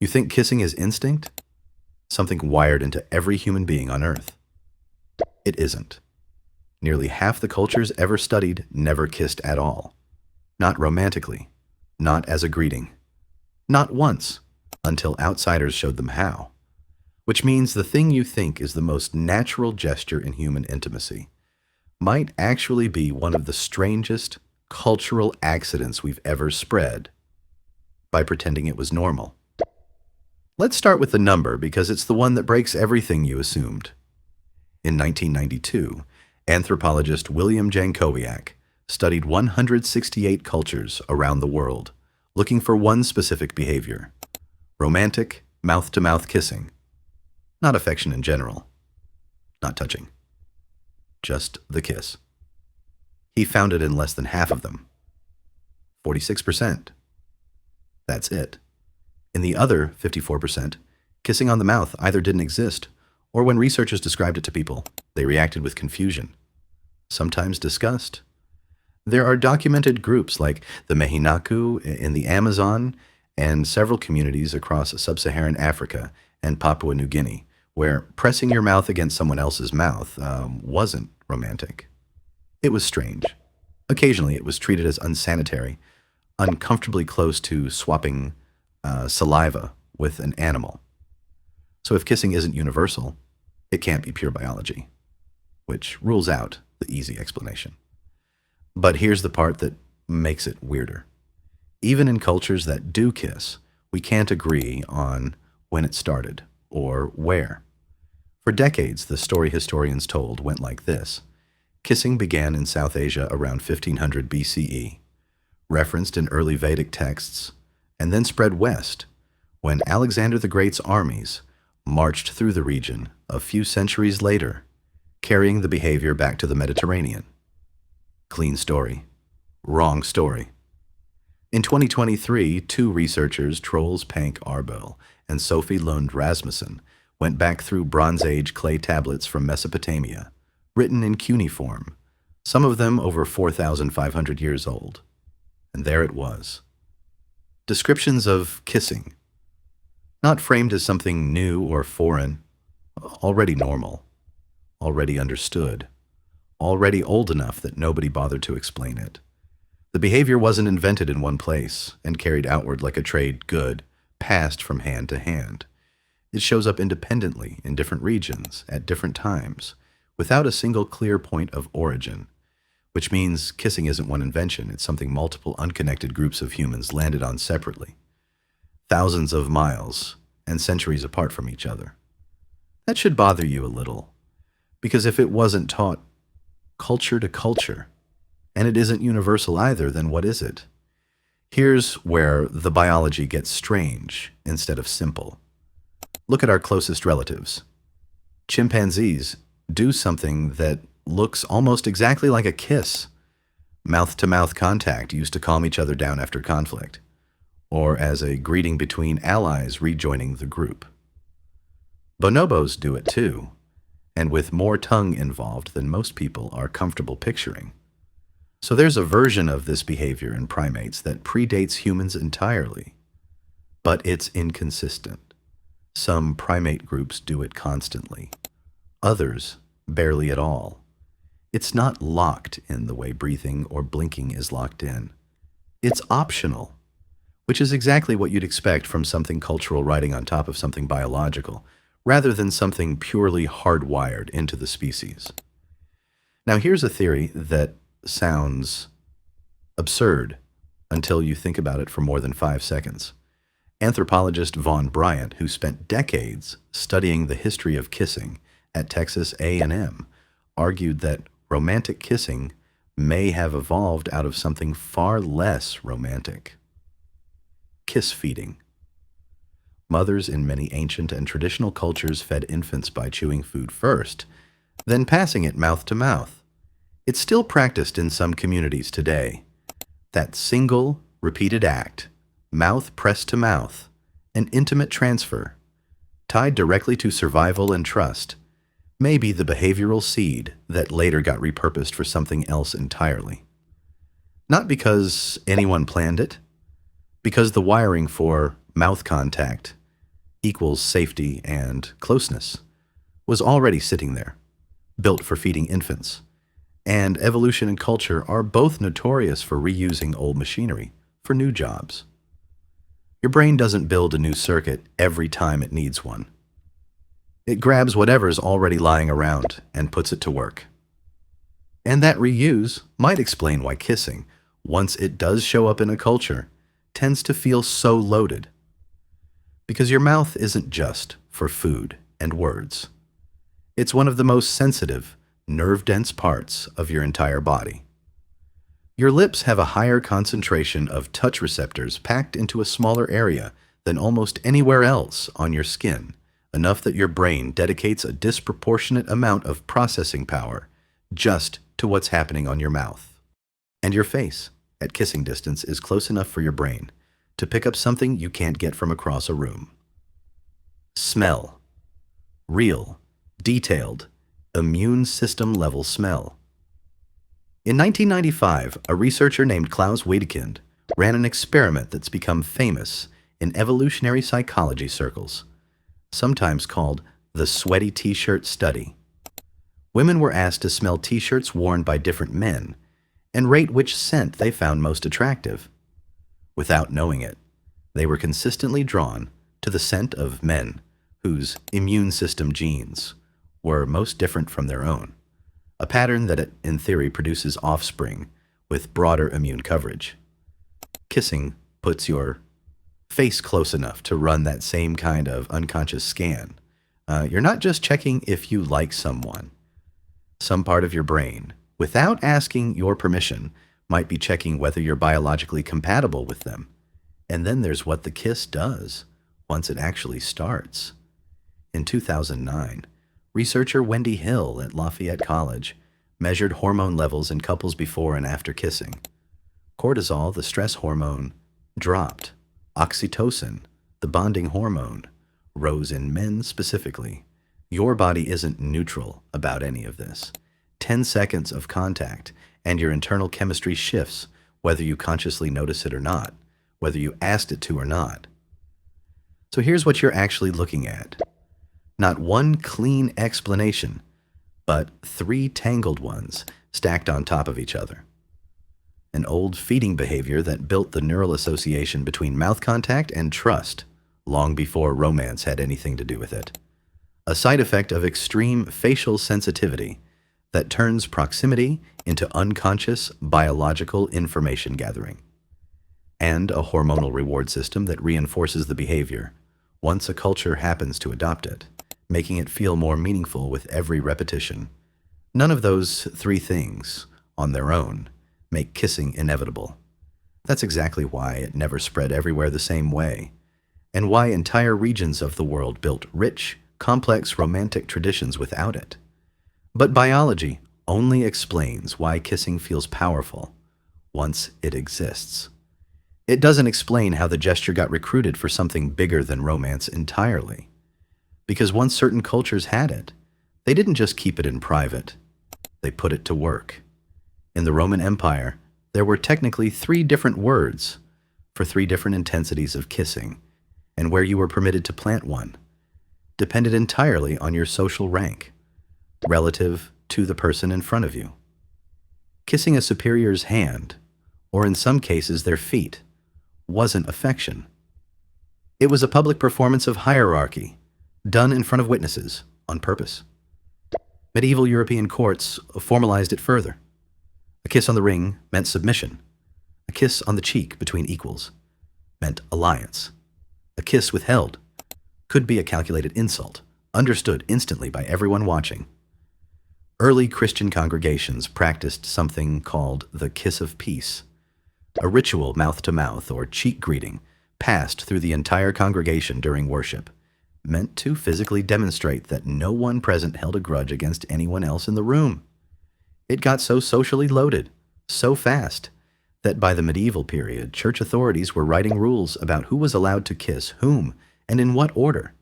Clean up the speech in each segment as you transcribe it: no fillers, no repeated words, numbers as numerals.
You think kissing is instinct? Something wired into every human being on Earth. It isn't. Nearly half the cultures ever studied never kissed at all. Not romantically. Not as a greeting. Not once, until outsiders showed them how. Which means the thing you think is the most natural gesture in human intimacy might actually be one of the strangest cultural accidents we've ever spread by pretending it was normal. Let's start with the number because it's the one that breaks everything you assumed. In 1992, anthropologist William Jankowiak studied 168 cultures around the world, looking for one specific behavior: romantic, mouth-to-mouth kissing. Not affection in general. Not touching. Just the kiss. He found it in less than half of them. 46%. That's it. In the other 54%, kissing on the mouth either didn't exist, or when researchers described it to people, they reacted with confusion, sometimes disgust. There are documented groups like the Mehinaku in the Amazon and several communities across sub-Saharan Africa and Papua New Guinea, where pressing your mouth against someone else's mouth wasn't romantic. It was strange. Occasionally it was treated as unsanitary, uncomfortably close to swapping saliva with an animal. So if kissing isn't universal, it can't be pure biology, which rules out the easy explanation. But here's the part that makes it weirder. Even in cultures that do kiss, we can't agree on when it started or where. For decades, the story historians told went like this. Kissing began in South Asia around 1500 BCE, referenced in early Vedic texts, and then spread west when Alexander the Great's armies marched through the region a few centuries later, carrying the behavior back to the Mediterranean. Clean story. Wrong story. In 2023, two researchers, Troels, Pank, Arbøll, and Sophie, Lund, Rasmussen, went back through Bronze Age clay tablets from Mesopotamia, written in cuneiform, some of them over 4,500 years old. And there it was. Descriptions of kissing, not framed as something new or foreign, already normal, already understood, already old enough that nobody bothered to explain it. The behavior wasn't invented in one place and carried outward like a trade good, passed from hand to hand. It shows up independently in different regions at different times, without a single clear point of origin, which means kissing isn't one invention, it's something multiple unconnected groups of humans landed on separately, thousands of miles and centuries apart from each other. That should bother you a little, because if it wasn't taught culture to culture, and it isn't universal either, then what is it? Here's where the biology gets strange instead of simple. Look at our closest relatives. Chimpanzees do something that looks almost exactly like a kiss. Mouth-to-mouth contact used to calm each other down after conflict, or as a greeting between allies rejoining the group. Bonobos do it too, and with more tongue involved than most people are comfortable picturing. So there's a version of this behavior in primates that predates humans entirely, but it's inconsistent. Some primate groups do it constantly, others barely at all. It's not locked in the way breathing or blinking is locked in. It's optional, which is exactly what you'd expect from something cultural riding on top of something biological, rather than something purely hardwired into the species. Now here's a theory that sounds absurd until you think about it for more than 5 seconds. Anthropologist Vaughn Bryant, who spent decades studying the history of kissing at Texas A&M, argued that romantic kissing may have evolved out of something far less romantic. Kiss feeding. Mothers in many ancient and traditional cultures fed infants by chewing food first, then passing it mouth to mouth. It's still practiced in some communities today. That single, repeated act, mouth pressed to mouth, an intimate transfer, tied directly to survival and trust, may be the behavioral seed that later got repurposed for something else entirely. Not because anyone planned it, because the wiring for mouth contact equals safety and closeness, was already sitting there, built for feeding infants. And evolution and culture are both notorious for reusing old machinery for new jobs. Your brain doesn't build a new circuit every time it needs one. It grabs whatever's already lying around and puts it to work. And that reuse might explain why kissing, once it does show up in a culture, tends to feel so loaded. Because your mouth isn't just for food and words. It's one of the most sensitive, nerve-dense parts of your entire body. Your lips have a higher concentration of touch receptors packed into a smaller area than almost anywhere else on your skin, enough that your brain dedicates a disproportionate amount of processing power just to what's happening on your mouth. And your face, at kissing distance, is close enough for your brain to pick up something you can't get from across a room. Smell. Real, detailed, immune system level smell. In 1995, a researcher named Claus Wedekind ran an experiment that's become famous in evolutionary psychology circles, sometimes called the sweaty t-shirt study. Women were asked to smell t-shirts worn by different men and rate which scent they found most attractive. Without knowing it, they were consistently drawn to the scent of men whose immune system genes were most different from their own, a pattern that, in theory, produces offspring with broader immune coverage. Kissing puts your face close enough to run that same kind of unconscious scan. You're not just checking if you like someone. Some part of your brain, without asking your permission, might be checking whether you're biologically compatible with them. And then there's what the kiss does once it actually starts. In 2009, researcher Wendy Hill at Lafayette College measured hormone levels in couples before and after kissing. Cortisol, the stress hormone, dropped. Oxytocin, the bonding hormone, rose in men specifically. Your body isn't neutral about any of this. 10 seconds of contact and your internal chemistry shifts, whether you consciously notice it or not, whether you asked it to or not. So here's what you're actually looking at. Not one clean explanation, but 3 tangled ones stacked on top of each other. An old feeding behavior that built the neural association between mouth contact and trust long before romance had anything to do with it. A side effect of extreme facial sensitivity that turns proximity into unconscious biological information gathering. And a hormonal reward system that reinforces the behavior once a culture happens to adopt it, making it feel more meaningful with every repetition. None of those 3 things, on their own, make kissing inevitable. That's exactly why it never spread everywhere the same way, and why entire regions of the world built rich, complex romantic traditions without it. But biology only explains why kissing feels powerful once it exists. It doesn't explain how the gesture got recruited for something bigger than romance entirely. Because once certain cultures had it, they didn't just keep it in private, they put it to work. In the Roman Empire, there were technically 3 different words for 3 different intensities of kissing, and where you were permitted to plant one depended entirely on your social rank, relative to the person in front of you. Kissing a superior's hand, or in some cases their feet, wasn't affection. It was a public performance of hierarchy, done in front of witnesses, on purpose. Medieval European courts formalized it further. A kiss on the ring meant submission. A kiss on the cheek between equals meant alliance. A kiss withheld could be a calculated insult, understood instantly by everyone watching. Early Christian congregations practiced something called the kiss of peace, a ritual mouth-to-mouth or cheek greeting passed through the entire congregation during worship, meant to physically demonstrate that no one present held a grudge against anyone else in the room. It got so socially loaded, so fast, that by the medieval period, church authorities were writing rules about who was allowed to kiss whom and in what order,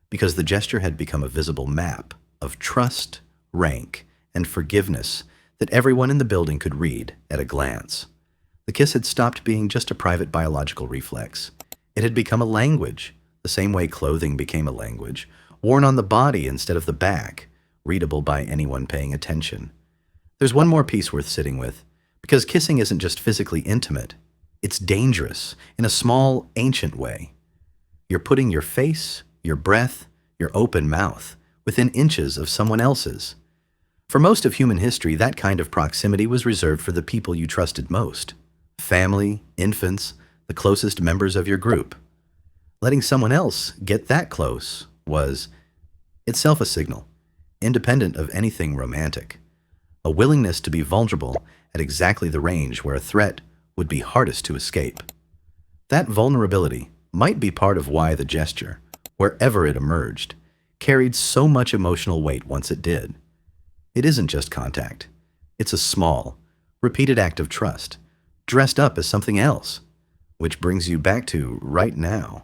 because the gesture had become a visible map of trust, rank, and forgiveness that everyone in the building could read at a glance. The kiss had stopped being just a private biological reflex. It had become a language the same way clothing became a language, worn on the body instead of the back, readable by anyone paying attention. There's one more piece worth sitting with, because kissing isn't just physically intimate, it's dangerous in a small, ancient way. You're putting your face, your breath, your open mouth within inches of someone else's. For most of human history, that kind of proximity was reserved for the people you trusted most. Family, infants, the closest members of your group. Letting someone else get that close was itself a signal, independent of anything romantic. A willingness to be vulnerable at exactly the range where a threat would be hardest to escape. That vulnerability might be part of why the gesture, wherever it emerged, carried so much emotional weight once it did. It isn't just contact. It's a small, repeated act of trust, dressed up as something else, which brings you back to right now.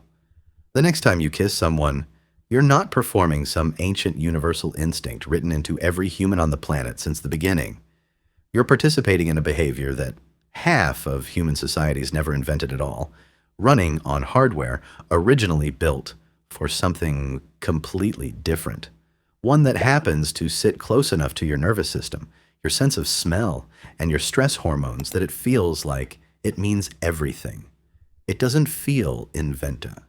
The next time you kiss someone, you're not performing some ancient universal instinct written into every human on the planet since the beginning. You're participating in a behavior that half of human societies never invented at all, running on hardware originally built for something completely different. One that happens to sit close enough to your nervous system, your sense of smell, and your stress hormones that it feels like it means everything. It doesn't feel inventa.